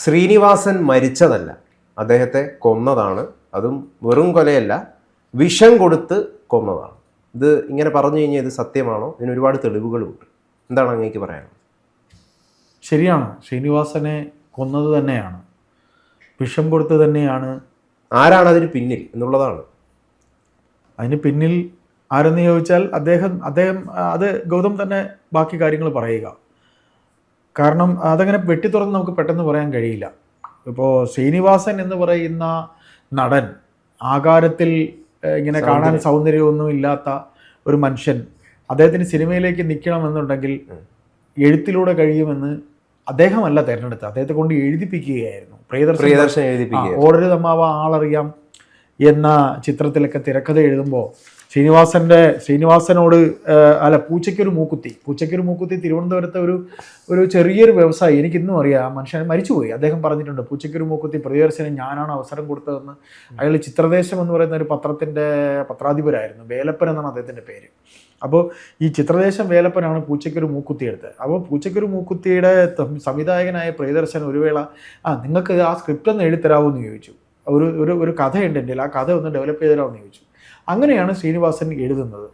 ശ്രീനിവാസൻ മരിച്ചതല്ല, അദ്ദേഹത്തെ കൊന്നതാണ്. അതും വെറും കൊലയല്ല, വിഷം കൊടുത്ത് കൊന്നതാണ്. ഇത് ഇങ്ങനെ പറഞ്ഞു കഴിഞ്ഞാൽ ഇത് സത്യമാണോ? ഇതിന് ഒരുപാട് തെളിവുകളുമുണ്ട്. എന്താണ് അങ്ങേക്ക് പറയാനുള്ളത്? ശരിയാണ്, ശ്രീനിവാസനെ കൊന്നത് തന്നെയാണ്, വിഷം കൊടുത്ത് തന്നെയാണ്. ആരാണ് അതിന് പിന്നിൽ എന്നുള്ളതാണ്. അതിന് പിന്നിൽ ആരെന്ന് ചോദിച്ചാൽ അദ്ദേഹം അത് ഗൗതം തന്നെ ബാക്കി കാര്യങ്ങൾ പറയുക. കാരണം അതങ്ങനെ വെട്ടിത്തുറന്ന് നമുക്ക് പെട്ടെന്ന് പറയാൻ കഴിയില്ല. ഇപ്പോൾ ശ്രീനിവാസൻ എന്ന് പറയുന്ന നടൻ, ആകാരത്തിൽ ഇങ്ങനെ കാണാൻ സൗന്ദര്യമൊന്നും ഇല്ലാത്ത ഒരു മനുഷ്യൻ, അദ്ദേഹത്തിന് സിനിമയിലേക്ക് നിൽക്കണമെന്നുണ്ടെങ്കിൽ എഴുത്തിലൂടെ കഴിയുമെന്ന് അദ്ദേഹമല്ല തിരഞ്ഞെടുത്തത്, അദ്ദേഹത്തെ കൊണ്ട് എഴുതിപ്പിക്കുകയായിരുന്നു. പ്രിയദർശൻ എഴുതിപ്പിക്കുക. ഓടൊരു അമ്മാവ ആളറിയാം എന്ന ചിത്രത്തിലൊക്കെ തിരക്കഥ എഴുതുമ്പോൾ ശ്രീനിവാസനോട് പൂച്ചയ്ക്കൊരു മൂക്കുത്തി തിരുവനന്തപുരത്തെ ഒരു ചെറിയൊരു വ്യവസായി, എനിക്കിന്നും അറിയാം, ആ മനുഷ്യൻ മരിച്ചുപോയി. അദ്ദേഹം പറഞ്ഞിട്ടുണ്ട്, പൂച്ചയ്ക്കൊരു മൂക്കുത്തി പ്രിയദർശന് ഞാനാണ് അവസരം കൊടുത്തതെന്ന്. അയാൾ ചിത്രദേശം എന്ന് പറയുന്ന ഒരു പത്രത്തിൻ്റെ പത്രാധിപരായിരുന്നു. വേലപ്പൻ എന്നാണ് അദ്ദേഹത്തിൻ്റെ പേര്. അപ്പോൾ ഈ ചിത്രദേശം വേലപ്പനാണ് പൂച്ചയ്ക്കൊരു മൂക്കുത്തി എടുത്തത്. അപ്പോൾ പൂച്ചയ്ക്കൊരു മൂക്കുത്തിയുടെ സംവിധായകനായ പ്രിയദർശൻ ഒരു വേള നിങ്ങൾക്ക് ആ സ്ക്രിപ്റ്റ് ഒന്ന് എഴുതിത്തരാമോ എന്ന് ചോദിച്ചു. ഒരു കഥയുണ്ട് എൻ്റെ, ആ കഥ ഒന്ന് ഡെവലപ്പ് ചെയ്ത് തരാമെന്ന് ചോദിച്ചു. അങ്ങനെയാണ് ശ്രീനിവാസൻ എഴുതുന്നത്.